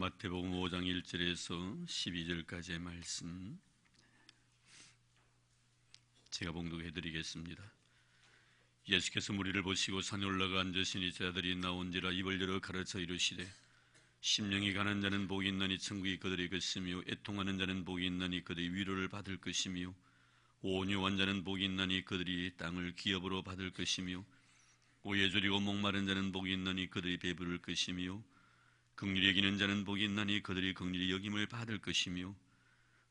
마태복음 5장 1절에서 12절까지의 말씀 제가 봉독해 드리겠습니다. 예수께서 무리를 보시고 산에 올라가 앉으시니 제자들이 나온지라 입을 열어 가르쳐 이르시되 심령이 가난 자는 복이 있나니 천국이 그들의 것이며 애통하는 자는 복이 있나니 그들이 위로를 받을 것이며 온유한 자는 복이 있나니 그들이 땅을 기업으로 받을 것이며 오해 저리고 목마른 자는 복이 있나니 그들이 배부를 것이며 긍휼히 여기는 자는 복이 있나니 그들이 긍휼히 여김을 받을 것이며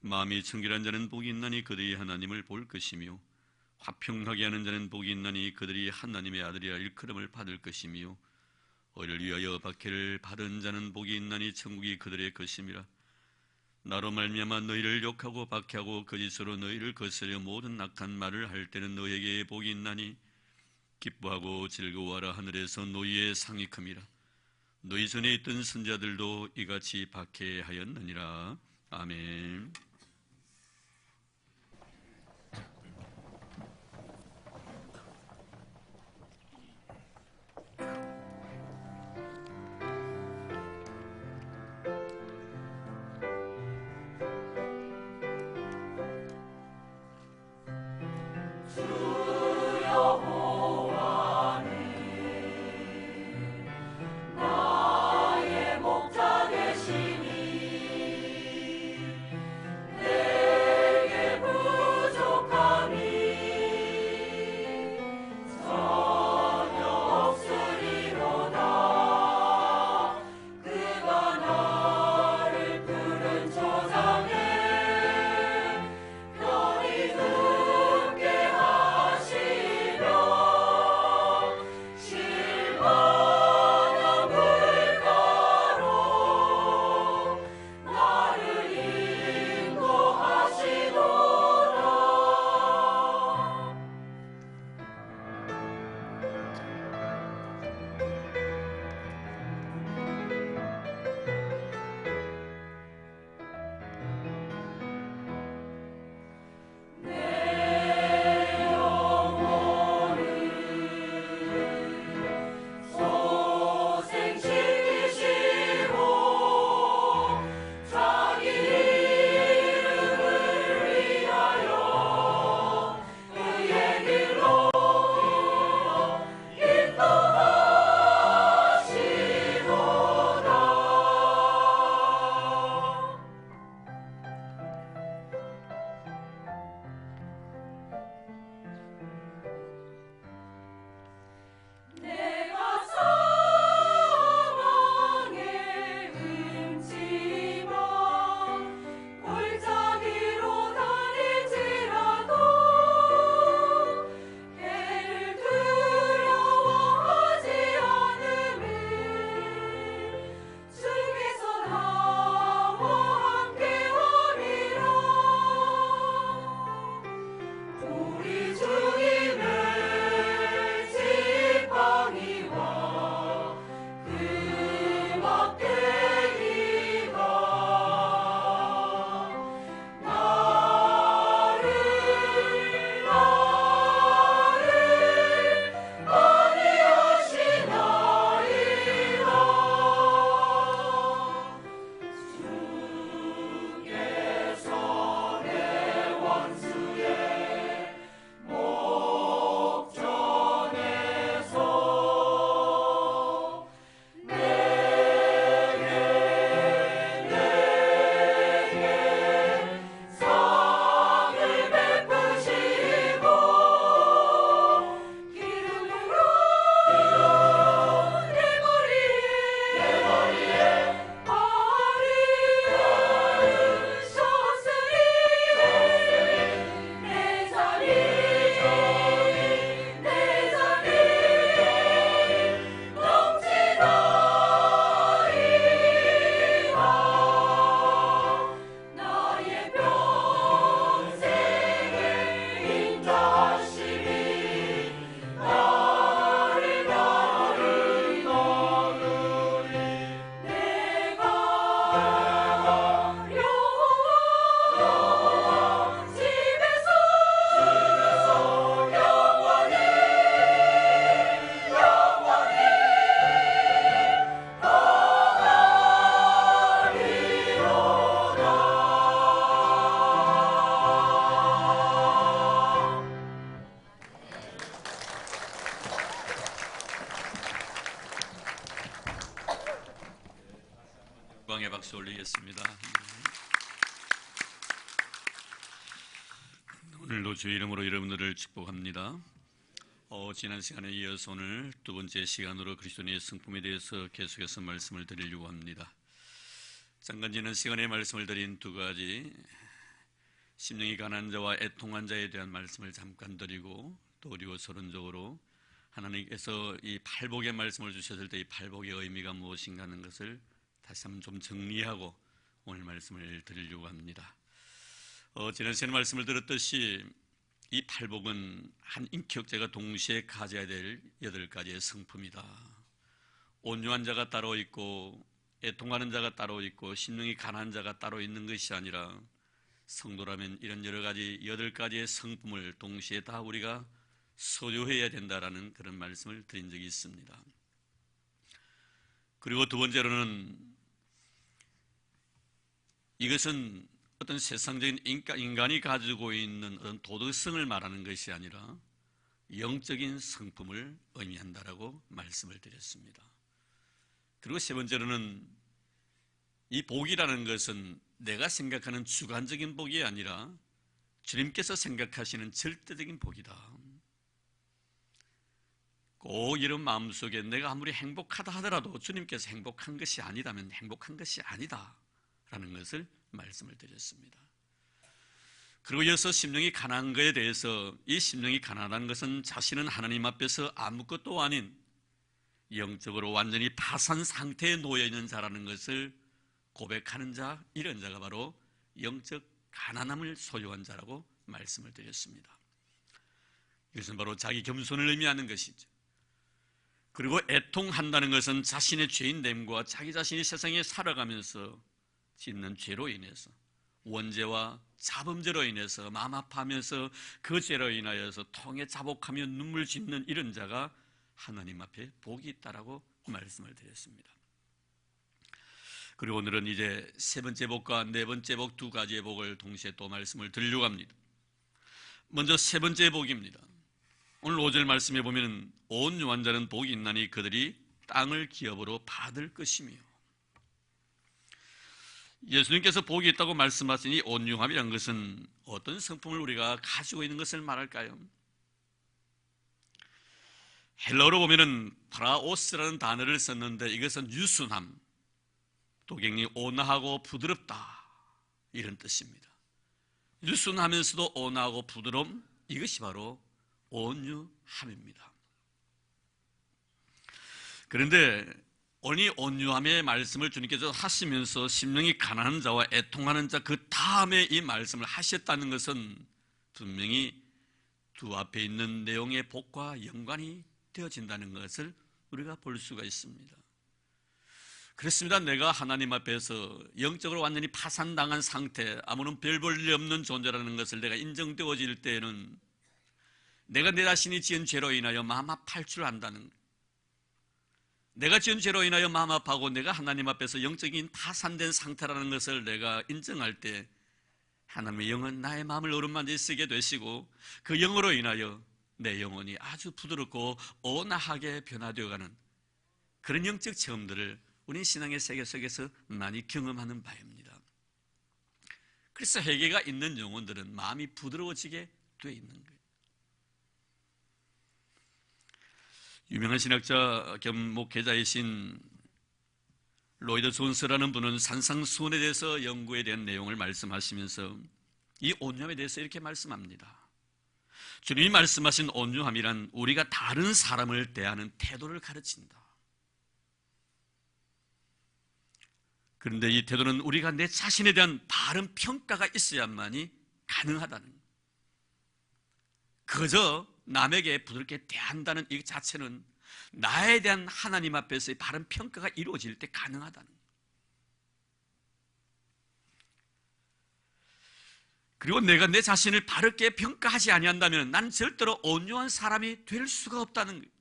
마음이 청결한 자는 복이 있나니 그들이 하나님을 볼 것이며 화평하게 하는 자는 복이 있나니 그들이 하나님의 아들이라 일컬음을 받을 것이며 의를 위하여 박해를 받은 자는 복이 있나니 천국이 그들의 것임이라. 나로 말미암아 너희를 욕하고 박해하고 거짓으로 너희를 거스려 모든 악한 말을 할 때는 너희에게 복이 있나니 기뻐하고 즐거워하라. 하늘에서 너희의 상이 큼이라. 너희 전에 있던 선자들도 이같이 박해하였느니라. 아멘. 영광의 박수 올리겠습니다. 오늘도 주의 이름으로 여러분들을 축복합니다. 지난 시간에 이어서 오늘 두 번째 시간으로 그리스도인의 성품에 대해서 계속해서 말씀을 드리려고 합니다. 잠깐 지난 시간에 말씀을 드린 두 가지, 심령이 가난한 자와 애통한 자에 대한 말씀을 잠깐 드리고, 또 그리고 서론적으로 하나님께서 이 팔복의 말씀을 주셨을 때 이 팔복의 의미가 무엇인가 하는 것을 다시 한번 좀 정리하고 오늘 말씀을 드리려고 합니다. 지난 시간에 말씀을 들었듯이 이 팔복은 한 인격자가 동시에 가져야 될 8가지의 성품이다. 온유한 자가 따로 있고 애통하는 자가 따로 있고 심령이 가난한 자가 따로 있는 것이 아니라 성도라면 이런 여러 가지 8가지의 성품을 동시에 다 우리가 소유해야 된다라는 그런 말씀을 드린 적이 있습니다. 그리고 두 번째로는 이것은 어떤 세상적인 인간이 가지고 있는 어떤 도덕성을 말하는 것이 아니라 영적인 성품을 의미한다라고 말씀을 드렸습니다. 그리고 세 번째로는 이 복이라는 것은 내가 생각하는 주관적인 복이 아니라 주님께서 생각하시는 절대적인 복이다. 꼭 이런 마음속에 내가 아무리 행복하다 하더라도 주님께서 행복한 것이 아니다면 행복한 것이 아니다 라는 것을 말씀을 드렸습니다. 그리고 이어서 심령이 가난한 것에 대해서 이 심령이 가난한 것은 자신은 하나님 앞에서 아무것도 아닌 영적으로 완전히 파산 상태에 놓여있는 자라는 것을 고백하는 자, 이런 자가 바로 영적 가난함을 소유한 자라고 말씀을 드렸습니다. 이것은 바로 자기 겸손을 의미하는 것이죠. 그리고 애통한다는 것은 자신의 죄인됨과 자기 자신이 세상에 살아가면서 짓는 죄로 인해서, 원죄와 자범죄로 인해서 마음 아파하면서 그 죄로 인하여서 통해 자복하며 눈물 짓는 이런 자가 하나님 앞에 복이 있다라고 말씀을 드렸습니다. 그리고 오늘은 이제 세 번째 복과 네 번째 복, 두 가지의 복을 동시에 또 말씀을 드리려고 합니다. 먼저 세 번째 복입니다. 오늘 5절 말씀에 보면 온유한 자는 복이 있나니 그들이 땅을 기업으로 받을 것이며, 예수님께서 복이 있다고 말씀하신 이 온유함이라는 것은 어떤 성품을 우리가 가지고 있는 것을 말할까요? 헬라어로 보면은 파라오스라는 단어를 썼는데 이것은 유순함, 도경이 온화하고 부드럽다, 이런 뜻입니다. 유순하면서도 온화하고 부드러움, 이것이 바로 온유함입니다. 그런데 오늘 온유함의 말씀을 주님께서 하시면서 심령이 가난한 자와 애통하는 자 그 다음에 이 말씀을 하셨다는 것은 분명히 두 앞에 있는 내용의 복과 연관이 되어진다는 것을 우리가 볼 수가 있습니다. 그렇습니다. 내가 하나님 앞에서 영적으로 완전히 파산당한 상태, 아무런 별 볼 일 없는 존재라는 것을 내가 인정되어질 때에는 내가 내 자신이 지은 죄로 인하여 마음 아파할 줄 안다는 것, 내가 지은 죄로 인하여 마음 아파하고 내가 하나님 앞에서 영적인 파산된 상태라는 것을 내가 인정할 때 하나님의 영은 나의 마음을 어루만지 쓰게 되시고 그 영으로 인하여 내 영혼이 아주 부드럽고 온화하게 변화되어가는 그런 영적 체험들을 우리 신앙의 세계 속에서 많이 경험하는 바입니다. 그래서 회개가 있는 영혼들은 마음이 부드러워지게 되어 있는 거예요. 유명한 신학자 겸 목회자이신 로이드 존스라는 분은 산상수훈에 대해서 연구에 대한 내용을 말씀하시면서 이 온유함에 대해서 이렇게 말씀합니다. 주님이 말씀하신 온유함이란 우리가 다른 사람을 대하는 태도를 가르친다. 그런데 이 태도는 우리가 내 자신에 대한 바른 평가가 있어야만이 가능하다는 거예요. 그저 남에게 부드럽게 대한다는 이 자체는 나에 대한 하나님 앞에서의 바른 평가가 이루어질 때 가능하다는 거예요. 그리고 내가 내 자신을 바르게 평가하지 아니한다면 난 절대로 온유한 사람이 될 수가 없다는 거예요.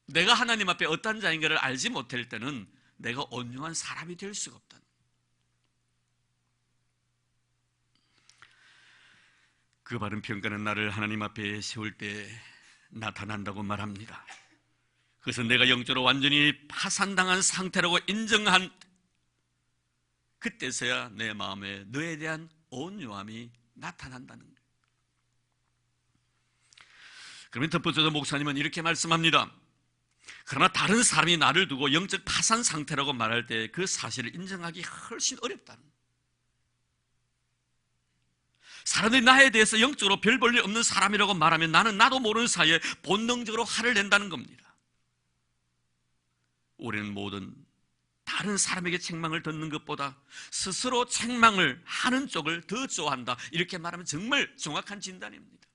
내가 하나님 앞에 어떤 자인가를 알지 못할 때는 내가 온유한 사람이 될 수가 없다는 거예요. 그 바른 평가는 나를 하나님 앞에 세울 때 나타난다고 말합니다. 그래서 내가 영적으로 완전히 파산당한 상태라고 인정한 그때서야 내 마음에 너에 대한 온유함이 나타난다는 거예요. 그러면 덧붙여서 목사님은 이렇게 말씀합니다. 그러나 다른 사람이 나를 두고 영적 파산 상태라고 말할 때 그 사실을 인정하기 훨씬 어렵다는 거예요. 사람들이 나에 대해서 영적으로 별 볼 일 없는 사람이라고 말하면 나는 나도 모르는 사이에 본능적으로 화를 낸다는 겁니다. 우리는 모든 다른 사람에게 책망을 듣는 것보다 스스로 책망을 하는 쪽을 더 좋아한다, 이렇게 말하면 정말 정확한 진단입니다.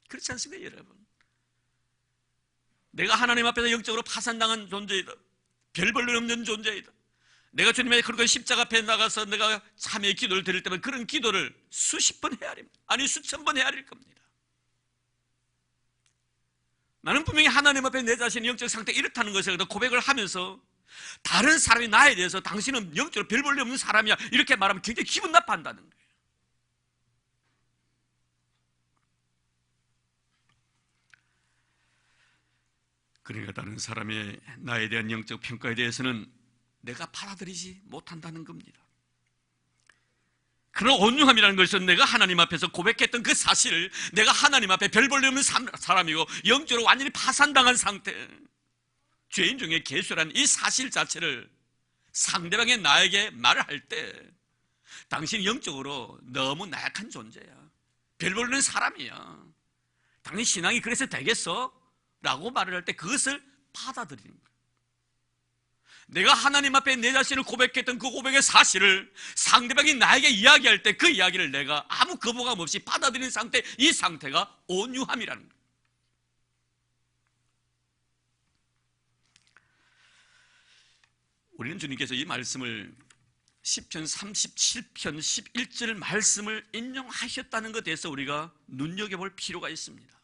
그렇지 않습니까, 여러분? 내가 하나님 앞에서 영적으로 파산당한 존재이다, 별 볼 일 없는 존재이다, 내가 주님의 그렇게 십자가 앞에 나가서 내가 참회의 기도를 드릴 때면 그런 기도를 수십 번 헤아립니다. 아니 수천 번 헤아릴 겁니다. 나는 분명히 하나님 앞에 내 자신의 영적 상태가 이렇다는 것을 고백을 하면서 다른 사람이 나에 대해서 당신은 영적으로 별 볼 일 없는 사람이야, 이렇게 말하면 굉장히 기분 나빠한다는 거예요. 그러니까 다른 사람의 나에 대한 영적 평가에 대해서는 내가 받아들이지 못한다는 겁니다. 그런 온유함이라는 것은 내가 하나님 앞에서 고백했던 그 사실을 내가 하나님 앞에 별 볼 일 없는 사람이고 영적으로 완전히 파산당한 상태, 죄인 중에 괴수라는 이 사실 자체를 상대방의 나에게 말을 할 때 당신 영적으로 너무 나약한 존재야, 별 볼 일 없는 사람이야, 당신 신앙이 그래서 되겠어? 라고 말을 할 때 그것을 받아들이는 거예요. 내가 하나님 앞에 내 자신을 고백했던 그 고백의 사실을 상대방이 나에게 이야기할 때 그 이야기를 내가 아무 거부감 없이 받아들이는 상태, 이 상태가 온유함이라는 거예요. 우리는 주님께서 이 말씀을 시편 37편 11절 말씀을 인용하셨다는 것에 대해서 우리가 눈여겨볼 필요가 있습니다.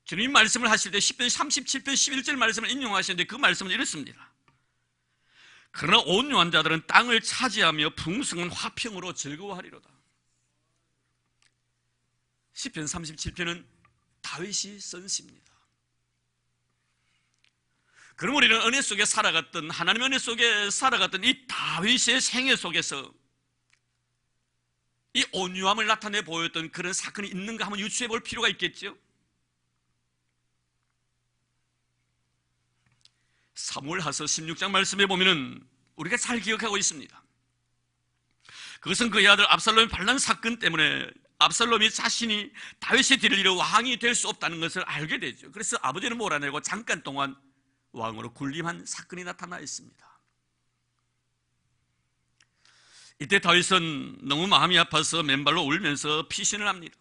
주님 말씀을 하실 때 시편 37편 11절 말씀을 인용하셨는데 그 말씀은 이렇습니다. 그러나 온유한 자들은 땅을 차지하며 풍성한 화평으로 즐거워하리로다. 시편 37편은 다윗이 쓴 시입니다. 그럼 우리는 은혜 속에 살아갔던, 하나님의 은혜 속에 살아갔던 이 다윗의 생애 속에서 이 온유함을 나타내 보였던 그런 사건이 있는가 한번 유추해 볼 필요가 있겠죠. 사무엘하서 16장 말씀에 보면은 우리가 잘 기억하고 있습니다. 그것은 그의 아들 압살롬의 반란 사건 때문에 압살롬이 자신이 다윗의 뒤를 이어 왕이 될 수 없다는 것을 알게 되죠. 그래서 아버지를 몰아내고 잠깐 동안 왕으로 군림한 사건이 나타나 있습니다. 이때 다윗은 너무 마음이 아파서 맨발로 울면서 피신을 합니다.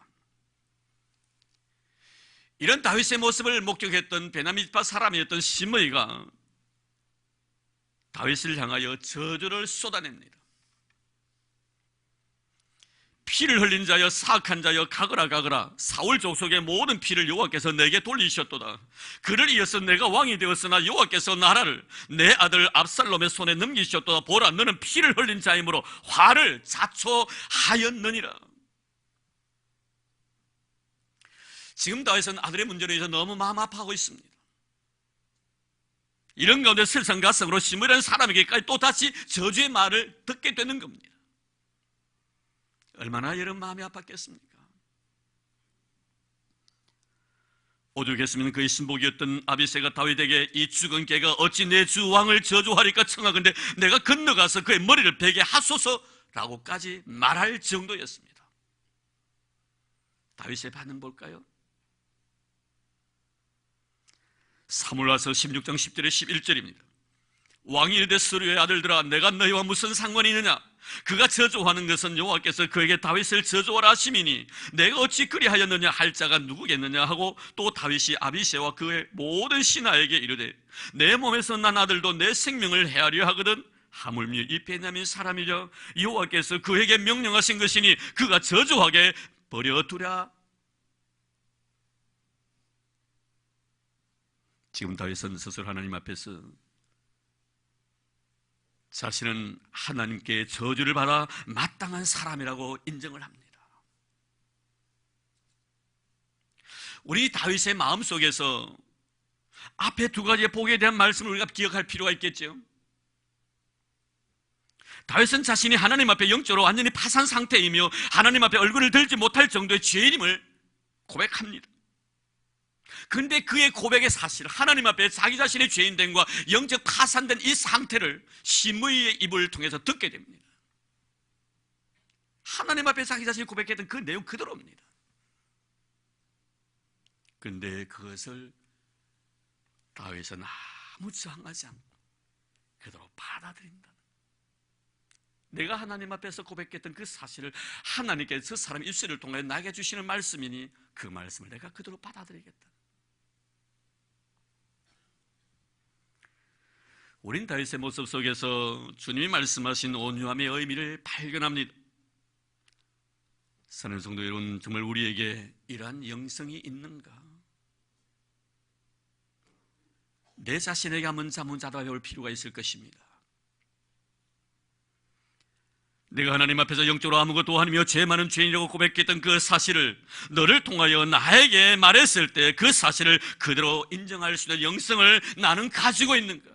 이런 다윗의 모습을 목격했던 베냐민파 사람이었던 시므이가 다윗을 향하여 저주를 쏟아냅니다. 피를 흘린 자여, 사악한 자여, 가거라 가거라. 사울 족속의 모든 피를 여호와께서 내게 돌리셨도다. 그를 이어서 내가 왕이 되었으나 여호와께서 나라를 내 아들 압살롬의 손에 넘기셨도다. 보라, 너는 피를 흘린 자이므로 화를 자초하였느니라. 지금 다윗은 아들의 문제로 인해서 너무 마음 아파하고 있습니다. 이런 가운데 설상가상으로 시므이라는 사람에게까지 또다시 저주의 말을 듣게 되는 겁니다. 얼마나 여러분 마음이 아팠겠습니까? 오죽했으면 그의 신복이었던 아비새가 다윗에게 이 죽은 개가 어찌 내 주 왕을 저주하리까 청하건대 내가 건너가서 그의 머리를 베게 하소서라고까지 말할 정도였습니다. 다윗의 반응 볼까요? 사무엘하서 16장 10절에 11절입니다. 왕이 이르되 스루의 아들들아, 내가 너희와 무슨 상관이 있느냐? 그가 저주하는 것은 여호와께서 그에게 다윗을 저주하라 하심이니 내가 어찌 그리하였느냐 할 자가 누구겠느냐 하고, 또 다윗이 아비새와 그의 모든 신하에게 이르되 내 몸에서 난 아들도 내 생명을 해하려 하거든 하물며 이 베냐민 사람이여 여호와께서 그에게 명령하신 것이니 그가 저주하게 버려두랴. 지금 다윗은 스스로 하나님 앞에서 자신은 하나님께 저주를 받아 마땅한 사람이라고 인정을 합니다. 우리 다윗의 마음속에서 앞에 두 가지의 복에 대한 말씀을 우리가 기억할 필요가 있겠죠. 다윗은 자신이 하나님 앞에 영적으로 완전히 파산 상태이며 하나님 앞에 얼굴을 들지 못할 정도의 죄인임을 고백합니다. 그런데 그의 고백의 사실, 하나님 앞에 자기 자신의 죄인됨과 영적 파산된 이 상태를 시므이의 입을 통해서 듣게 됩니다. 하나님 앞에 자기 자신이 고백했던 그 내용 그대로입니다. 그런데 그것을 다윗은 아무 저항하지 않고 그대로 받아들인다. 내가 하나님 앞에서 고백했던 그 사실을 하나님께서 그 사람 입술을 통해 나에게 주시는 말씀이니 그 말씀을 내가 그대로 받아들이겠다. 우린 다윗의 모습 속에서 주님이 말씀하신 온유함의 의미를 발견합니다. 사는 성도 여러분, 정말 우리에게 이러한 영성이 있는가? 내 자신에게 한번 자문자답해 볼 필요가 있을 것입니다. 내가 하나님 앞에서 영적으로 아무것도 아니며 죄 많은 죄인이라고 고백했던 그 사실을 너를 통하여 나에게 말했을 때 그 사실을 그대로 인정할 수 있는 영성을 나는 가지고 있는가?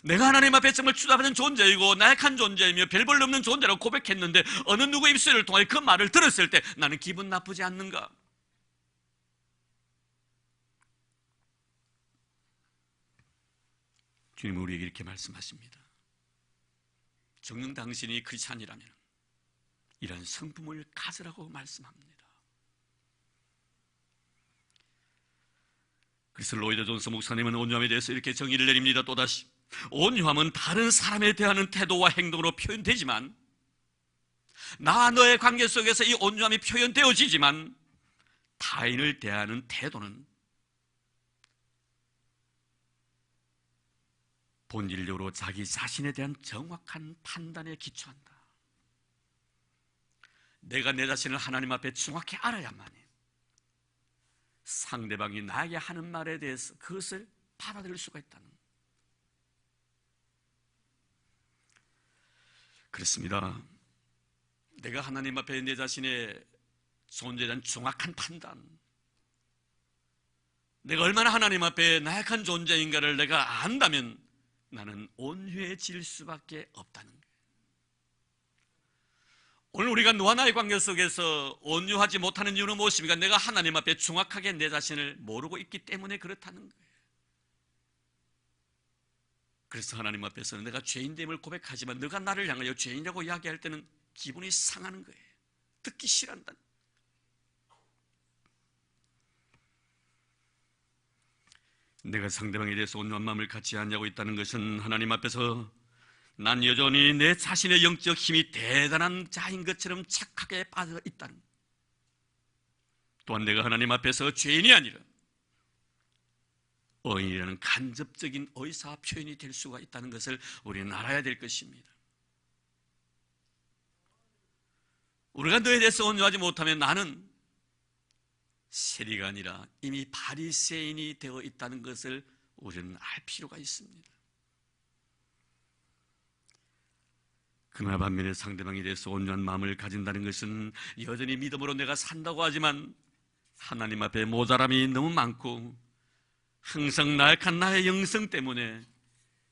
내가 하나님 앞에 정말 추잡한 존재이고 나약한 존재이며 별 볼 없는 존재라고 고백했는데 어느 누구 입술을 통해 그 말을 들었을 때 나는 기분 나쁘지 않는가? 주님은 우리에게 이렇게 말씀하십니다. 정녕 당신이 크리스찬이라면 이런 성품을 가지라고 말씀합니다. 그래서 로이드 존스 목사님은 온유함에 대해서 이렇게 정의를 내립니다. 또다시 온유함은 다른 사람에 대하는 태도와 행동으로 표현되지만 나와 너의 관계 속에서 이 온유함이 표현되어지지만 타인을 대하는 태도는 본질적으로 자기 자신에 대한 정확한 판단에 기초한다. 내가 내 자신을 하나님 앞에 정확히 알아야만 해. 상대방이 나에게 하는 말에 대해서 그것을 받아들일 수가 있다는 거예요. 그렇습니다. 내가 하나님 앞에 내 자신의 존재에 대한 정확한 판단, 내가 얼마나 하나님 앞에 나약한 존재인가를 내가 안다면 나는 온유해질 수밖에 없다는 거예요. 오늘 우리가 너와 나의 관계 속에서 온유하지 못하는 이유는 무엇입니까? 내가 하나님 앞에 정확하게 내 자신을 모르고 있기 때문에 그렇다는 거예요. 그래서 하나님 앞에서는 내가 죄인됨을 고백하지만 너가 나를 향하여 죄인이라고 이야기할 때는 기분이 상하는 거예요. 듣기 싫어한다. 내가 상대방에 대해서 온유한 마음을 갖지 않냐고 있다는 것은 하나님 앞에서 난 여전히 내 자신의 영적 힘이 대단한 자인 것처럼 착하게 빠져 있다는 것. 또한 내가 하나님 앞에서 죄인이 아니라 의인이라는 간접적인 의사 표현이 될 수가 있다는 것을 우리는 알아야 될 것입니다. 우리가 너에 대해서 온유하지 못하면 나는 세리가 아니라 이미 바리새인이 되어 있다는 것을 우리는 알 필요가 있습니다. 그러나 반면에 상대방에 대해서 온유한 마음을 가진다는 것은 여전히 믿음으로 내가 산다고 하지만 하나님 앞에 모자람이 너무 많고 항상 나약한 나의 영성 때문에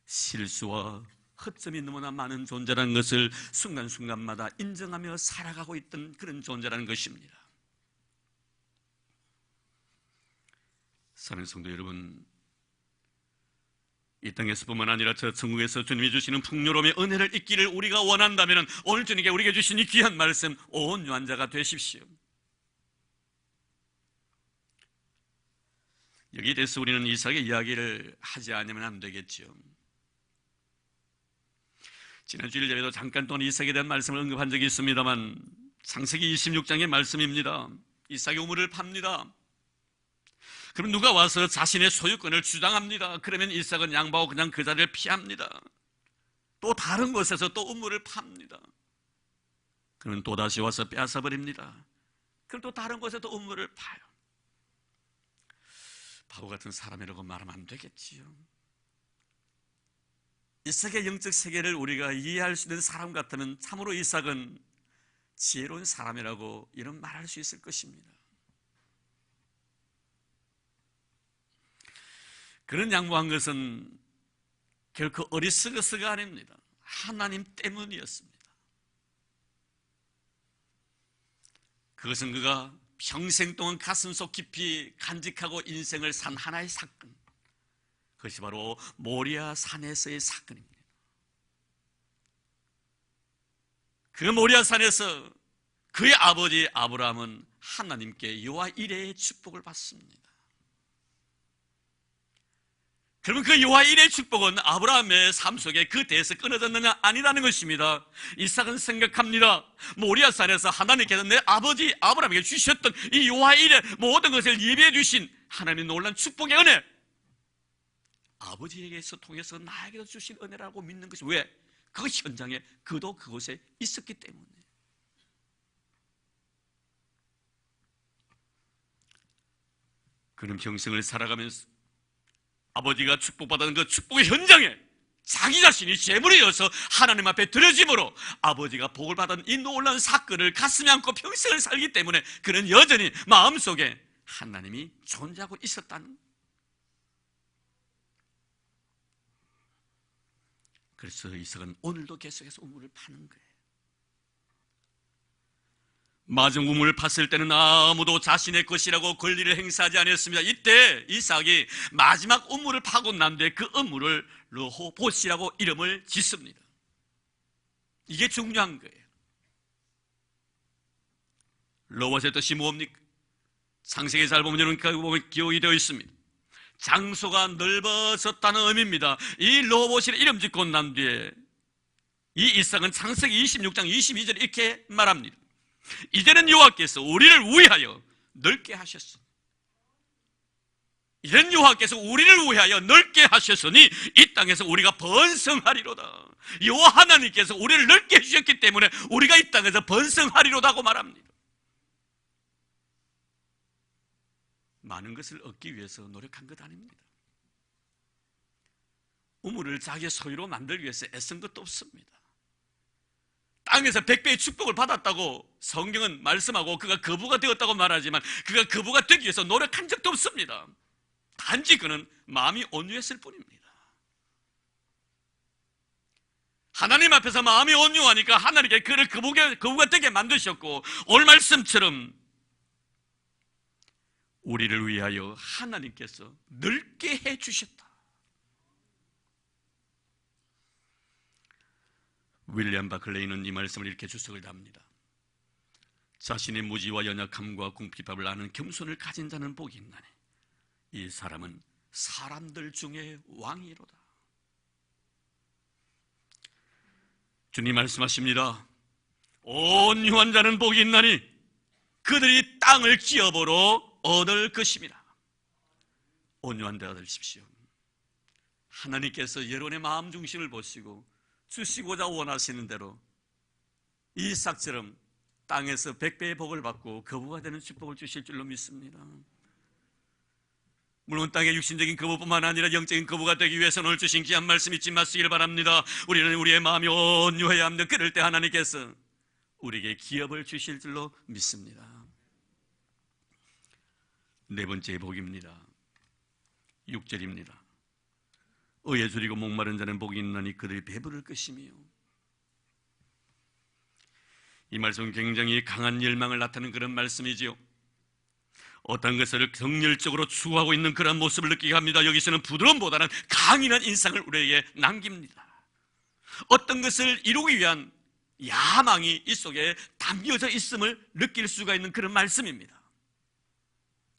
실수와 허점이 너무나 많은 존재라는 것을 순간순간마다 인정하며 살아가고 있던 그런 존재라는 것입니다. 사랑하는 성도 여러분, 이 땅에서뿐만 아니라 저 천국에서 주님이 주시는 풍요로움의 은혜를 잊기를 우리가 원한다면 오늘 주님께 우리에게 주신 이 귀한 말씀, 온유한 자가 되십시오. 여기에 대해서 우리는 이삭의 이야기를 하지 않으면 안 되겠죠. 지난 주일 예배도 잠깐 동안 이삭에 대한 말씀을 언급한 적이 있습니다만 창세기 26장의 말씀입니다. 이삭이 우물을 팝니다. 그럼 누가 와서 자신의 소유권을 주장합니다. 그러면 이삭은 양보하고 그냥 그 자리를 피합니다. 또 다른 곳에서 또 우물을 팝니다. 그러면 또다시 와서 빼앗아버립니다. 그럼 또 다른 곳에 또 우물을 파요. 바보 같은 사람이라고 말하면 안 되겠지요. 이삭의 영적 세계를 우리가 이해할 수 있는 사람 같으면 참으로 이삭은 지혜로운 사람이라고 이런 말할 수 있을 것입니다. 그런 양보한 것은 결코 어리석어서가 아닙니다. 하나님 때문이었습니다. 그것은 그가 평생 동안 가슴속 깊이 간직하고 인생을 산 하나의 사건, 그것이 바로 모리아 산에서의 사건입니다. 그 모리아 산에서 그의 아버지 아브라함은 하나님께 여호와 이레의 축복을 받습니다. 그러면 그 여호와 이레의 축복은 아브라함의 삶 속에 그 대에서 끊어졌느냐? 아니라는 것입니다. 이삭은 생각합니다. 모리아 산에서 하나님께서 내 아버지 아브라함에게 주셨던 이 여호와 이레 모든 것을 예비해 주신 하나님의 놀라운 축복의 은혜, 아버지에게서 통해서 나에게도 주신 은혜라고 믿는 것이, 왜? 그 현장에 그도 그곳에 있었기 때문에. 그는 평생을 살아가면서 아버지가 축복받은 그 축복의 현장에 자기 자신이 제물이어서 하나님 앞에 드려짐으로 아버지가 복을 받은 이 놀라운 사건을 가슴에 안고 평생을 살기 때문에 그는 여전히 마음속에 하나님이 존재하고 있었다는. 그래서 이삭은 오늘도 계속해서 우물을 파는 거예요. 마중 우물을 팠을 때는 아무도 자신의 것이라고 권리를 행사하지 않았습니다. 이때 이삭이 마지막 우물을 파고 난 뒤에 그 우물을 르호봇이라고 이름을 짓습니다. 이게 중요한 거예요. 르호봇의 뜻이 뭡니까? 창세기 잘 보면 이런 기록이 되어 있습니다. 장소가 넓어졌다는 의미입니다. 이 르호봇이라 이름 짓고 난 뒤에 이 이삭은 창세기 26장 22절에 이렇게 말합니다. 이제는 여호와께서 우리를 위하여 넓게 하셨으니, 이제는 여호와께서 우리를 위하여 넓게 하셨으니 이 땅에서 우리가 번성하리로다. 여호와 하나님께서 우리를 넓게 해주셨기 때문에 우리가 이 땅에서 번성하리로다고 말합니다. 많은 것을 얻기 위해서 노력한 것 아닙니다. 우물을 자기의 소유로 만들기 위해서 애쓴 것도 없습니다. 땅에서 100배의 축복을 받았다고 성경은 말씀하고 그가 거부가 되었다고 말하지만 그가 거부가 되기 위해서 노력한 적도 없습니다. 단지 그는 마음이 온유했을 뿐입니다. 하나님 앞에서 마음이 온유하니까 하나님께 그를 거부가 되게 만드셨고, 오늘 말씀처럼 우리를 위하여 하나님께서 넓게 해주셨다. 윌리엄 바클레이는 이 말씀을 이렇게 주석을 합니다. 자신의 무지와 연약함과 궁핍함을 아는 겸손을 가진 자는 복이 있나니 이 사람은 사람들 중에 왕이로다. 주님 말씀하십니다. 온유한 자는 복이 있나니 그들이 땅을 기업으로 얻을 것입니다. 온유한 자가 되십시오. 하나님께서 여러분의 마음 중심을 보시고 주시고자 원하시는 대로 이삭처럼 땅에서 100배의 복을 받고 거부가 되는 축복을 주실 줄로 믿습니다. 물론 땅의 육신적인 거부뿐만 아니라 영적인 거부가 되기 위해서 오늘 주신 귀한 말씀 잊지 마시길 바랍니다. 우리는 우리의 마음이 온유해야 합니다. 그럴 때 하나님께서 우리에게 기업을 주실 줄로 믿습니다. 네 번째 복입니다. 6절입니다. 의에 줄이고 목마른 자는 복이 있나니 그들이 배부를 것이며. 이 말씀은 굉장히 강한 열망을 나타내는 그런 말씀이지요. 어떤 것을 정열적으로 추구하고 있는 그런 모습을 느끼게 합니다. 여기서는 부드러움보다는 강인한 인상을 우리에게 남깁니다. 어떤 것을 이루기 위한 야망이 이 속에 담겨져 있음을 느낄 수가 있는 그런 말씀입니다.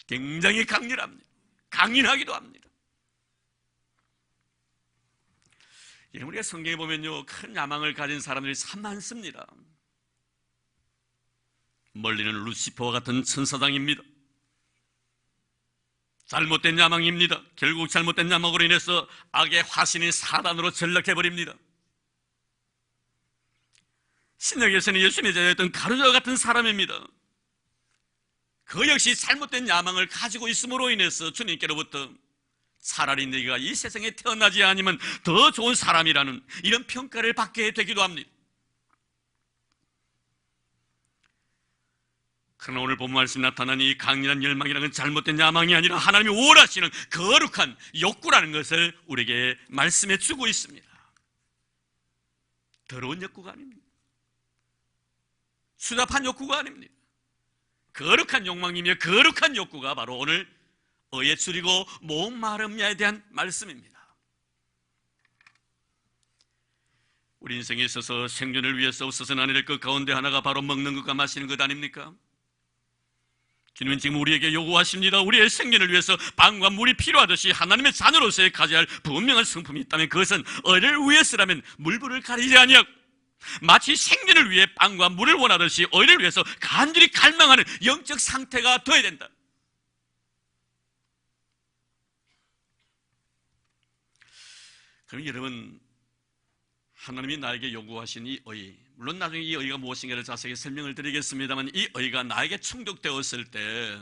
굉장히 강렬합니다. 강인하기도 합니다. 우리가 성경에 보면요, 큰 야망을 가진 사람들이 참 많습니다. 멀리는 루시퍼와 같은 천사장입니다. 잘못된 야망입니다. 결국 잘못된 야망으로 인해서 악의 화신인 사단으로 전락해버립니다. 신약에서는 예수님의 제자였던 가룟유다 같은 사람입니다. 그 역시 잘못된 야망을 가지고 있음으로 인해서 주님께로부터 차라리 네가 이 세상에 태어나지 않으면 더 좋은 사람이라는 이런 평가를 받게 되기도 합니다. 그러나 오늘 본 말씀에 나타난 이 강렬한 열망이라는 건 잘못된 야망이 아니라 하나님이 원하시는 거룩한 욕구라는 것을 우리에게 말씀해 주고 있습니다. 더러운 욕구가 아닙니다. 수잡한 욕구가 아닙니다. 거룩한 욕망이며 거룩한 욕구가 바로 오늘 어에 줄이고 목마름야에 대한 말씀입니다. 우리 인생에 있어서 생존을 위해서 없어서는 안 될 것 가운데 하나가 바로 먹는 것과 마시는 것 아닙니까? 주님은 지금 우리에게 요구하십니다. 우리의 생존을 위해서 빵과 물이 필요하듯이 하나님의 자녀로서의 가져야 할 분명한 성품이 있다면 그것은 어를 위해서라면 물불을 가리지 아니하고 마치 생존을 위해 빵과 물을 원하듯이 어를 위해서 간절히 갈망하는 영적 상태가 되어야 된다. 그럼 여러분, 하나님이 나에게 요구하신 이 의, 물론 나중에 이 의가 무엇인가를 자세히 설명을 드리겠습니다만 이 의가 나에게 충족되었을 때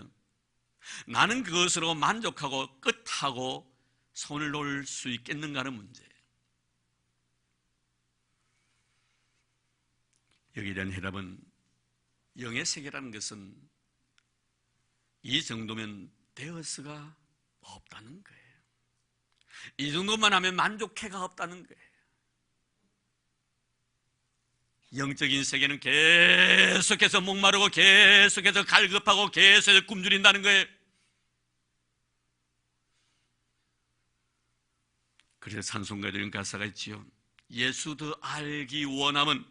나는 그것으로 만족하고 끝하고 손을 놓을 수 있겠는가 하는 문제예요. 여기에 대한 해답은 영의 세계라는 것은 이 정도면 되어서가 없다는 거예요. 이 정도만 하면 만족해가 없다는 거예요. 영적인 세계는 계속해서 목마르고 계속해서 갈급하고 계속해서 굶주린다는 거예요. 그래서 찬송가에 가사가 있지요. 예수 더 알기 원함은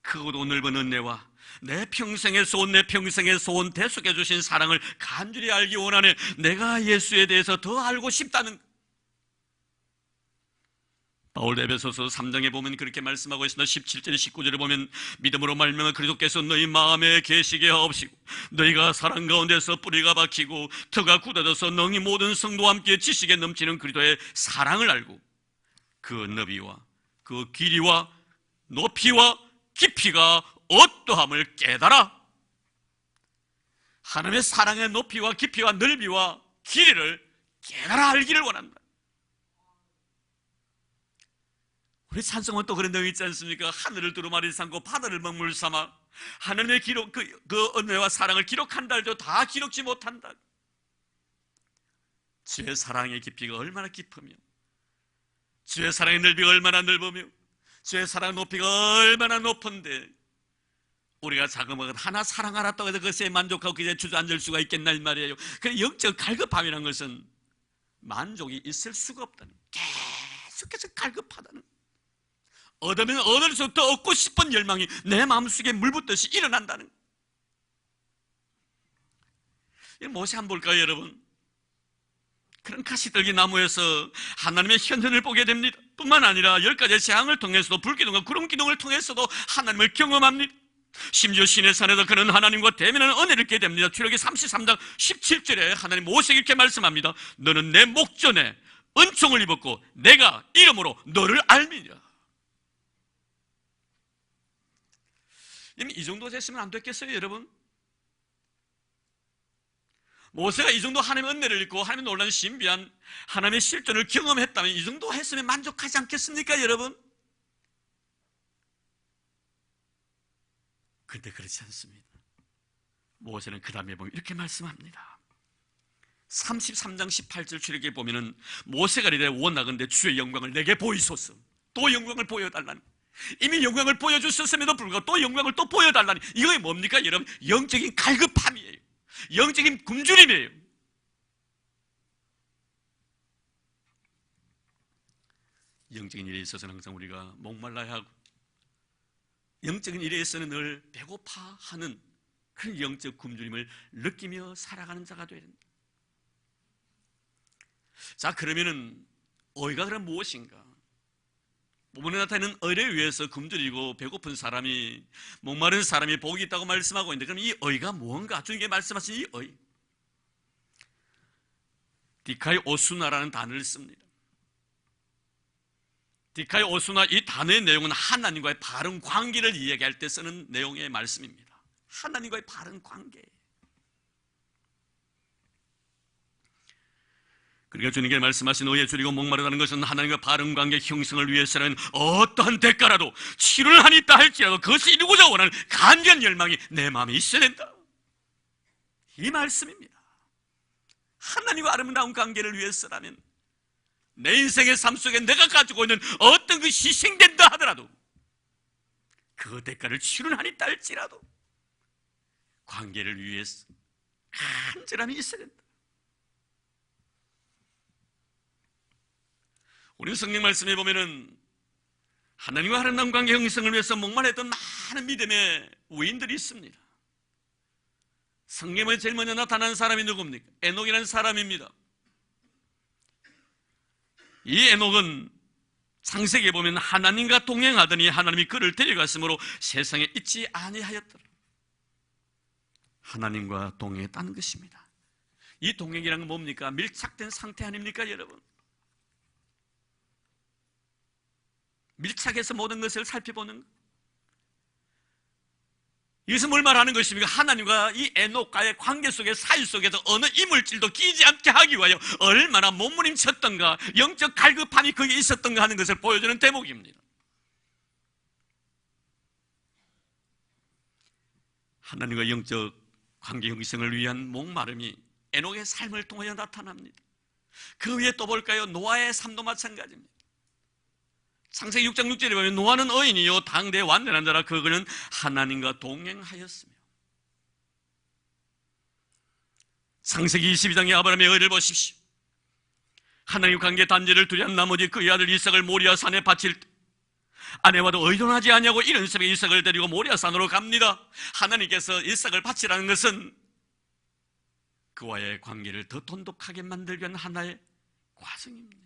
크고도 넓은 은혜와 내 평생의 소원 내 평생의 소원 대속해 주신 사랑을 간절히 알기 원하네. 내가 예수에 대해서 더 알고 싶다는. 바울 에베소서 3장에 보면 그렇게 말씀하고 있습니다. 17절 19절에 보면 믿음으로 말미암아 그리스도께서 너희 마음에 계시게 하옵시고 너희가 사랑 가운데서 뿌리가 박히고 터가 굳어져서 너희 모든 성도와 함께 지식에 넘치는 그리스도의 사랑을 알고 그 너비와 그 길이와 높이와 깊이가 어떠함을 깨달아. 하나님의 사랑의 높이와 깊이와 넓이와 길이를 깨달아 알기를 원한다. 우리 찬송은 또 그런 내용이 있지 않습니까? 하늘을 두루마리 삼고 바다를 먹물 삼아 하나님의 기록 그 은혜와 사랑을 기록한다 해도 다 기록지 못한다. 주의 사랑의 깊이가 얼마나 깊으며 주의 사랑의 넓이가 얼마나 넓으며 주의 사랑의 높이가 얼마나 높은데 우리가 자그마한 하나 사랑 알았다고 해서 그것에 만족하고 그냥 주저앉을 수가 있겠나 이 말이에요. 그 영적 갈급함이라는 것은 만족이 있을 수가 없다는, 계속해서 갈급하다는, 얻으면 얻을수록 더 얻고 싶은 열망이 내 마음속에 물붓듯이 일어난다는. 모세 한번 볼까요 여러분? 그런 가시떨기 나무에서 하나님의 현현을 보게 됩니다. 뿐만 아니라 10가지의 재앙을 통해서도 불기둥과 구름기둥을 통해서도 하나님을 경험합니다. 심지어 시내 산에서 그는 하나님과 대면하는 은혜를 얻게 됩니다. 출애굽기 33장 17절에 하나님 모세에게 이렇게 말씀합니다. 너는 내 목전에 은총을 입었고 내가 이름으로 너를 알미니라. 이미 이 정도 됐으면 안 됐겠어요 여러분? 모세가 이 정도 하나님의 은혜를 입고 하나님의 놀라운 신비한 하나님의 실존을 경험했다면 이 정도 했으면 만족하지 않겠습니까 여러분? 그런데 그렇지 않습니다. 모세는 그 다음에 보면 이렇게 말씀합니다. 33장 18절 출애굽기에 보면은 모세가 이르되 원하건대 주의 영광을 내게 보이소서. 또 영광을 보여달라는, 이미 영광을 보여주셨음에도 불구하고 또 영광을 또 보여달라니, 이게 뭡니까 여러분? 영적인 갈급함이에요. 영적인 굶주림이에요. 영적인 일에 있어서는 항상 우리가 목말라야 하고 영적인 일에 있어서는 늘 배고파하는 그런 영적 굶주림을 느끼며 살아가는 자가 되어야 된다. 자, 그러면은 의가 그럼 무엇인가? 본문에 나타나는 의에 의해서 굶주리고 배고픈 사람이, 목마른 사람이 복이 있다고 말씀하고 있는데, 그럼 이 의가 무언가? 주님께 말씀하신 이 의, 디카이 오수나라는 단어를 씁니다. 디카이 오수나, 이 단어의 내용은 하나님과의 바른 관계를 이야기할 때 쓰는 내용의 말씀입니다. 하나님과의 바른 관계. 그러니까 주님께 말씀하신 의에 줄이고 목마르다는 것은 하나님과 바른 관계 형성을 위해서는 어떠한 대가라도 치료를 하니 있다 할지라도 그것을 이루고자 원하는 간절한 열망이 내 마음에 있어야 된다. 이 말씀입니다. 하나님과 아름다운 관계를 위해서라면 내 인생의 삶 속에 내가 가지고 있는 어떤 그 희생된다 하더라도 그 대가를 치르는 한이 있다 할지라도 관계를 위해서 간절함이 있어야 된다. 우리 성경 말씀에 보면은 하나님과 아름다운 관계 형성을 위해서 목말했던 많은 믿음의 위인들이 있습니다. 성경에 제일 먼저 나타난 사람이 누굽니까? 에녹이라는 사람입니다. 이 에녹은 창세기에 보면 하나님과 동행하더니 하나님이 그를 데려갔으므로 세상에 있지 아니하였더라. 하나님과 동행했다는 것입니다. 이 동행이란 건 뭡니까? 밀착된 상태 아닙니까, 여러분? 밀착해서 모든 것을 살펴보는 것. 이것은 뭘 말하는 것입니까? 하나님과 이 에녹과의 관계 속에 사이 속에서 어느 이물질도 끼지 않게 하기 위하여 얼마나 몸부림쳤던가 영적 갈급함이 거기에 있었던가 하는 것을 보여주는 대목입니다. 하나님과 영적 관계 형성을 위한 목마름이 에녹의 삶을 통하여 나타납니다. 그 위에 또 볼까요? 노아의 삶도 마찬가지입니다. 창세기 6장 6절에 보면 노아는 어인이요 당대에 완전한 자라 그는 하나님과 동행하였으며. 창세기 22장의 아브라함의 의를 보십시오. 하나님 관계 단절을 두려운 나머지 그의 아들 이삭을 모리아 산에 바칠 때 아내와도 의존하지 아니하고 이른 새벽에 이삭을 데리고 모리아 산으로 갑니다. 하나님께서 이삭을 바치라는 것은 그와의 관계를 더 돈독하게 만들기 위한 하나의 과정입니다.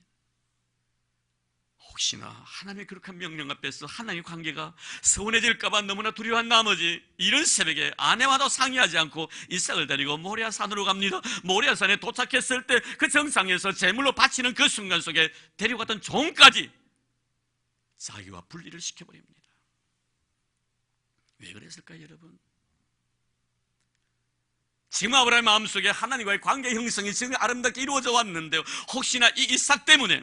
혹시나 하나님의 거룩한 명령 앞에서 하나님의 관계가 서운해질까 봐 너무나 두려워한 나머지 이른 새벽에 아내와도 상의하지 않고 이삭을 데리고 모리아산으로 갑니다. 모리아산에 도착했을 때 그 정상에서 제물로 바치는 그 순간 속에 데려갔던 종까지 자기와 분리를 시켜버립니다. 왜 그랬을까요, 여러분? 지금 아브라함의 마음속에 하나님과의 관계 형성이 지금 아름답게 이루어져 왔는데요, 혹시나 이 이삭 때문에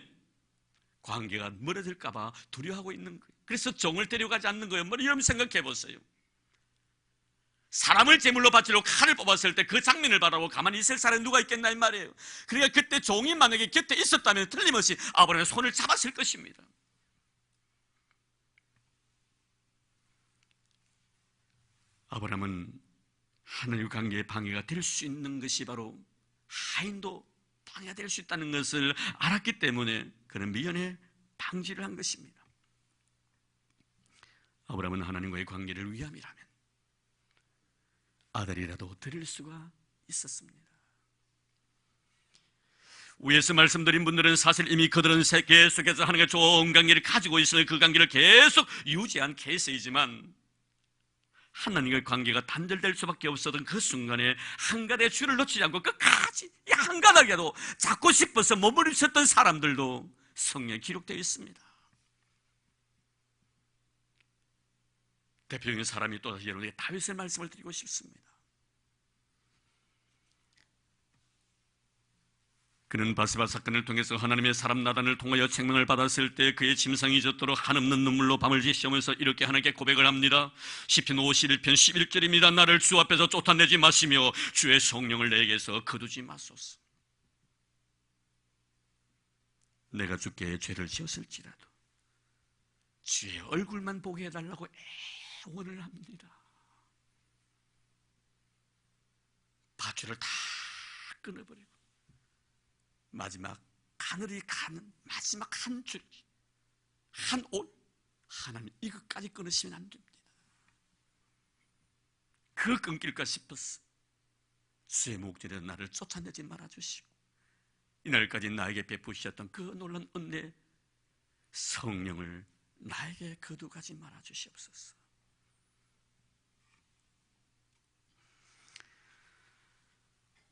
관계가 멀어질까 봐 두려워하고 있는 거예요. 그래서 종을 데려가지 않는 거예요. 뭐 여러분 생각해 보세요. 사람을 제물로 바치러 칼을 뽑았을 때 그 장면을 바라보고 가만히 있을 사람이 누가 있겠나 이 말이에요. 그러니까 그때 종이 만약에 곁에 있었다면 틀림없이 아브라함의 손을 잡았을 것입니다. 아브라함은 하나님과 관계의 방해가 될 수 있는 것이 바로 하인도 방해가 될 수 있다는 것을 알았기 때문에 그는 미연에 방지를 한 것입니다. 아브라함은 하나님과의 관계를 위함이라면 아들이라도 드릴 수가 있었습니다. 위에서 말씀드린 분들은 사실 이미 그들은 계속해서 하나님과 좋은 관계를 가지고 있으며 그 관계를 계속 유지한 케이스이지만 하나님과의 관계가 단절될 수밖에 없었던 그 순간에 한 가닥의 줄을 놓치지 않고 끝까지 한 가닥이라도 잡고 싶어서 머무르셨던 사람들도 성경에 기록되어 있습니다. 대표적인 사람이 또 여러분에게 다윗의 말씀을 드리고 싶습니다. 그는 바세바 사건을 통해서 하나님의 사람 나단을 통하여 책망을 받았을 때 그의 짐승이 젖도록 한없는 눈물로 밤을 지새우면서 이렇게 하나님께 고백을 합니다. 시편 51편 11절입니다. 나를 주 앞에서 쫓아내지 마시며 주의 성령을 내게서 거두지 마소서. 내가 주께 죄를 지었을지라도 주의 얼굴만 보게 해달라고 애원을 합니다. 밧줄을 다 끊어버리고 마지막 가늘이 가는 마지막 한 줄, 한 올, 하나님 이것까지 끊으시면 안 됩니다. 그 끊길까 싶었어. 주의 목전에서 나를 쫓아내지 말아주시고 이날까지 나에게 베푸셨던 그 놀라운 은혜 성령을 나에게 거두가지 말아주시옵소서.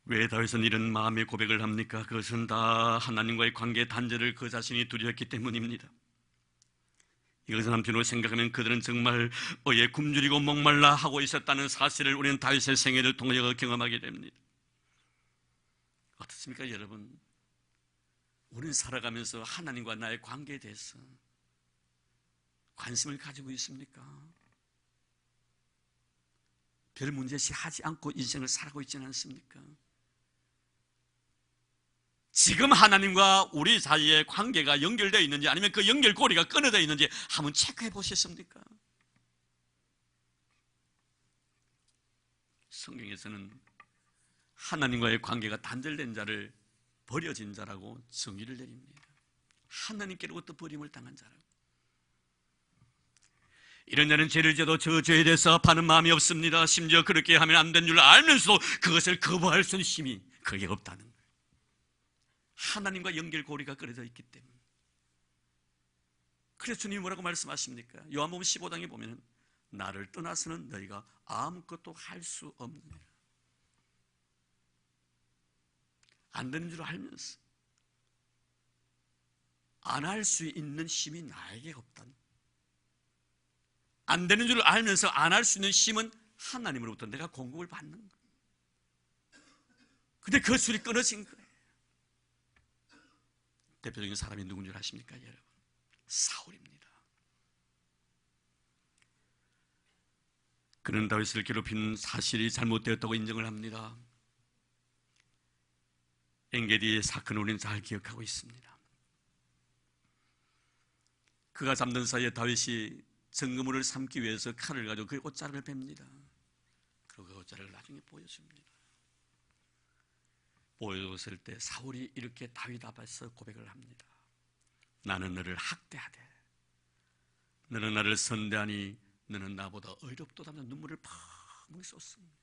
왜 다윗은 이런 마음의 고백을 합니까? 그것은 다 하나님과의 관계 단절을 그 자신이 두려웠기 때문입니다. 이것을 한편으로 생각하면 그들은 정말 어에 굶주리고 목말라 하고 있었다는 사실을 우리는 다윗의 생애를 통하여 경험하게 됩니다. 어떻습니까, 여러분? 우리는 살아가면서 하나님과 나의 관계에 대해서 관심을 가지고 있습니까? 별 문제시 하지 않고 인생을 살아가고 있지는 않습니까? 지금 하나님과 우리 사이의 관계가 연결되어 있는지 아니면 그 연결고리가 끊어져 있는지 한번 체크해 보셨습니까? 성경에서는 하나님과의 관계가 단절된 자를 버려진 자라고 정의를 내립니다. 하나님께로부터 버림을 당한 자라고. 이런 자는 죄를 져도 저 죄에 대해서 아파하는 마음이 없습니다. 심지어 그렇게 하면 안 되는 줄 알면서도 그것을 거부할 수 있는 힘이 그게 없다는 거예요. 하나님과 연결고리가 끊어져 있기 때문에. 그래서 주님이 뭐라고 말씀하십니까? 요한복음 15장에 보면 나를 떠나서는 너희가 아무것도 할 수 없느니라. 안 되는 줄 알면서 안 할 수 있는 힘이 나에게 없다는, 안 되는 줄 알면서 안 할 수 있는 힘은 하나님으로부터 내가 공급을 받는 거예요. 근데 그 줄이 끊어진 거예요. 대표적인 사람이 누군 줄 아십니까, 여러분? 사울입니다. 그는 다윗을 괴롭힌 사실이 잘못되었다고 인정을 합니다. 엔게디의 사건을 우리는 잘 기억하고 있습니다. 그가 잠든 사이에 다윗이 정금을 삼기 위해서 칼을 가지고 그 옷자락을 뺍니다. 그리고 그 옷자락을 나중에 보여줍니다. 보여줬을 때 사울이 이렇게 다윗 앞에서 고백을 합니다. 나는 너를 학대하되 너는 나를 선대하니 너는 나보다 어이롭도다며 눈물을 펑 쏟습니다.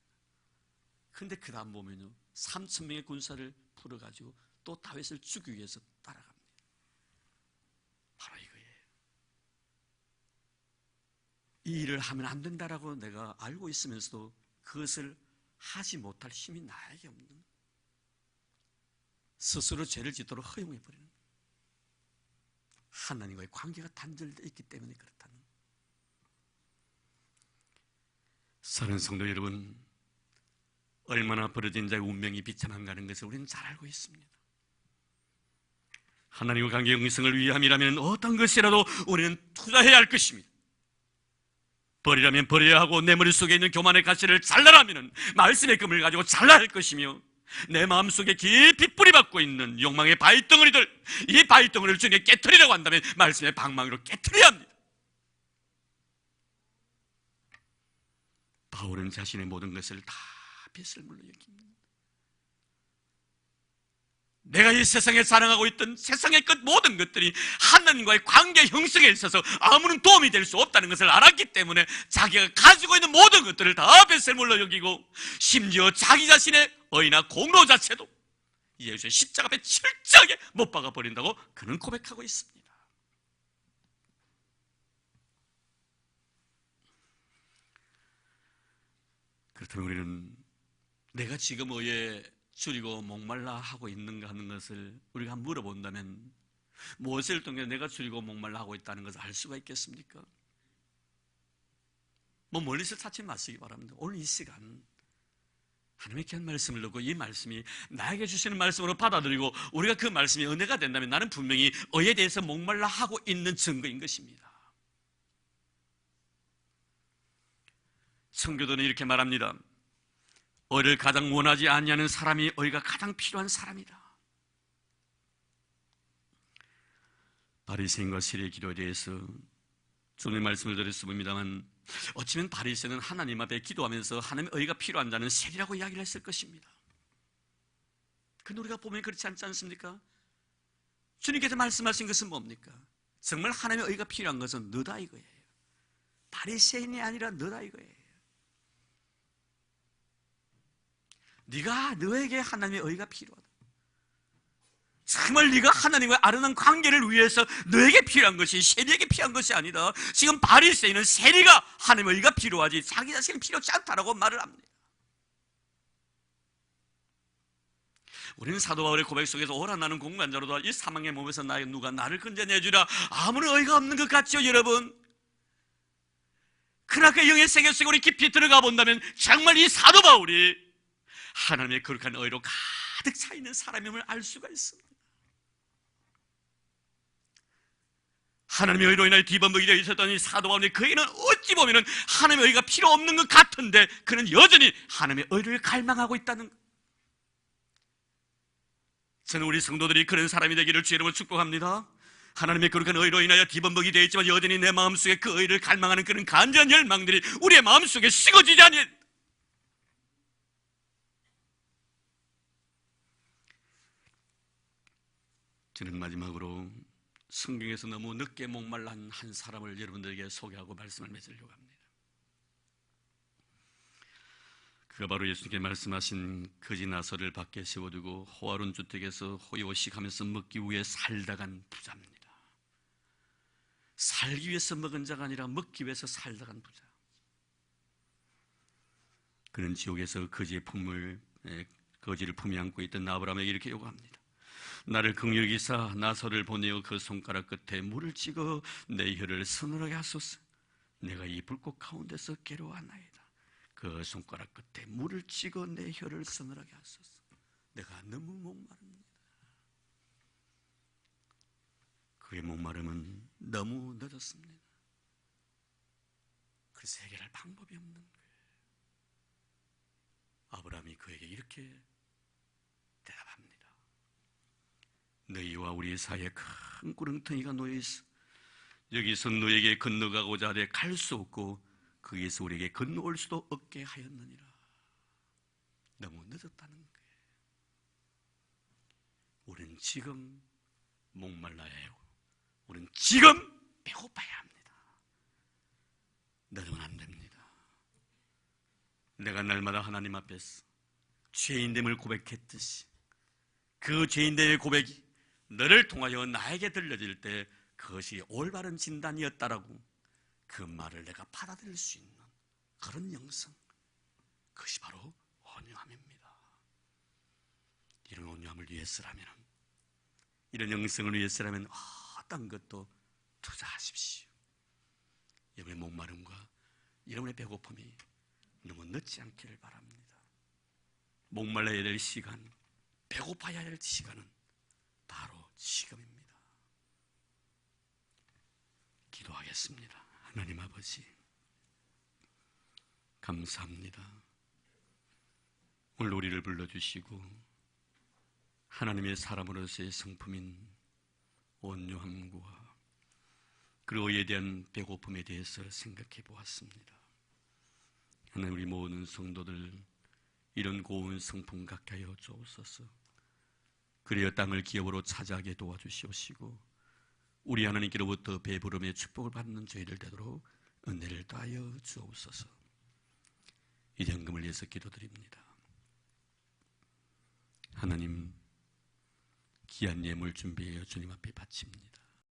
그런데 그 다음 보면요, 3,000명의 군사를 풀어가지고 또 다윗을 죽이기 위해서 따라갑니다. 바로 이거예요. 이 일을 하면 안 된다라고 내가 알고 있으면서도 그것을 하지 못할 힘이 나에게 없는 거예요. 스스로 죄를 짓도록 허용해버리는 거예요. 하나님과의 관계가 단절되어 있기 때문에 그렇다는 거예요. 사랑하는 성도 여러분, 얼마나 벌어진 자의 운명이 비참한가 하는 것을 우리는 잘 알고 있습니다. 하나님과 관계 영성을 위함이라면 어떤 것이라도 우리는 투자해야 할 것입니다. 버리라면 버려야 하고 내 머릿속에 있는 교만의 가시를 잘라라면 말씀의 금을 가지고 잘라야 할 것이며, 내 마음속에 깊이 뿌리박고 있는 욕망의 바위덩어리들, 이 바위덩어리를 주님께 깨트리라고 한다면 말씀의 방망이로 깨트려야 합니다. 바울은 자신의 모든 것을 다 빗물로 여깁니다. 내가 이 세상에 자랑하고 있던 세상의 것 모든 것들이 하나님과의 관계 형성에 있어서 아무런 도움이 될 수 없다는 것을 알았기 때문에 자기가 가지고 있는 모든 것들을 다 빗물로 여기고, 심지어 자기 자신의 의나 공로 자체도 예수의 십자가 앞에 철저하게 못 박아 버린다고 그는 고백하고 있습니다. 그렇다면 우리는 내가 지금 의에 줄이고 목말라 하고 있는가 하는 것을 우리가 물어본다면 무엇을 통해 내가 줄이고 목말라 하고 있다는 것을 알 수가 있겠습니까? 멀리서 찾지 마시기 바랍니다. 오늘 이 시간 하나님의 귀한 말씀을 듣고 이 말씀이 나에게 주시는 말씀으로 받아들이고 우리가 그 말씀이 은혜가 된다면 나는 분명히 의에 대해서 목말라 하고 있는 증거인 것입니다. 성교도는 이렇게 말합니다. 의를 가장 원하지 아니하는 사람이 의가 가장 필요한 사람이다. 바리새인과 세리의 기도에 대해서 주님의 말씀을 드렸습니다만, 어쩌면 바리새인은 하나님 앞에 기도하면서 하나님의 의가 필요한 자는 세리라고 이야기를 했을 것입니다. 그런데 우리가 보면 그렇지 않지 않습니까? 주님께서 말씀하신 것은 뭡니까? 정말 하나님의 의가 필요한 것은 너다 이거예요. 바리새인이 아니라 너다 이거예요. 네가, 너에게 하나님의 의가 필요하다. 정말 네가 하나님과 아름다운 관계를 위해서 너에게 필요한 것이 세리에게 필요한 것이 아니다. 지금 바리새인은 세리가 하나님의 의가 필요하지 자기 자신은 필요치 않다라고 말을 합니다. 우리는 사도 바울의 고백 속에서 오라 나는 공간자로다 이 사망의 몸에서 누가 나를 건져내주라 아무런 의가 없는 것 같죠 여러분? 그러나 그 영의 세계 속에 우리 깊이 들어가 본다면 정말 이 사도 바울이 하나님의 거룩한 의로 가득 차있는 사람임을 알 수가 있습니다. 하나님의 의로 인하여 뒤범벅이 되어 있었던 이 사도 바울의 그에는 어찌 보면 하나님의 의가 필요 없는 것 같은데 그는 여전히 하나님의 의를 갈망하고 있다는 것. 저는 우리 성도들이 그런 사람이 되기를 주의 이름으로 축복합니다. 하나님의 거룩한 의로 인하여 뒤범벅이 되어 있지만 여전히 내 마음속에 그 의를 갈망하는 그런 간절한 열망들이 우리의 마음속에 식어지지 않는. 저는 마지막으로 성경에서 너무 늦게 목말란 한 사람을 여러분들에게 소개하고 말씀을 맺으려고 합니다. 그가 바로 예수님께 말씀하신 거지 나서를 밖에 세워두고 호화로운 주택에서 호의호식하면서 먹기 위해 살다간 부자입니다. 살기 위해서 먹은 자가 아니라 먹기 위해서 살다간 부자. 그는 지옥에서 거지의 품을 거지를 품에 안고 있던 아브라함에게 이렇게 요구합니다. 나를 긍휼히 여기사 나서를 보내어 그 손가락 끝에 물을 찍어 내 혀를 서늘하게 하소서. 내가 이 불꽃 가운데서 괴로워하나이다. 그 손가락 끝에 물을 찍어 내 혀를 서늘하게 하소서. 내가 너무 목마릅니다. 그의 목마름은 너무 늦었습니다. 그래서 해결할 방법이 없는 거예요. 아브라함이 그에게 이렇게 대답합니다. 너희와 우리 사이에 큰 구렁텅이가 놓여있어. 여기서 너에게 건너가고자 하되 갈 수 없고 거기에서 우리에게 건너올 수도 없게 하였느니라. 너무 늦었다는 거예요. 우리는 지금 목말라야 해요. 우리는 지금 배고파야 합니다. 늦으면 안 됩니다. 내가 날마다 하나님 앞에서 죄인됨을 고백했듯이 그 죄인됨의 고백이 너를 통하여 나에게 들려질 때 그것이 올바른 진단이었다라고 그 말을 내가 받아들일 수 있는 그런 영성, 그것이 바로 온유함입니다. 이런 온유함을 위해서라면, 이런 영성을 위해서라면 어떤 것도 투자하십시오. 여러분의 목마름과 여러분의 배고픔이 너무 늦지 않기를 바랍니다. 목말라야 될 시간, 배고파야 할 시간은 바로 지금입니다. 기도하겠습니다. 하나님 아버지, 감사합니다. 오늘 우리를 불러주시고 하나님의 사람으로서의 성품인 온유함과 그 의에 대한 배고픔에 대해서 생각해 보았습니다. 하나님, 우리 모든 성도들 이런 고운 성품 갖게 하여 주옵소서. 그리하여 땅을 기업으로 차지하게 도와주시옵시고 우리 하나님께로부터 배부름의 축복을 받는 저희들 되도록 은혜를 더하여 주옵소서. 이 헌금을 위해서 기도드립니다. 하나님, 귀한 예물 준비하여 주님 앞에 바칩니다.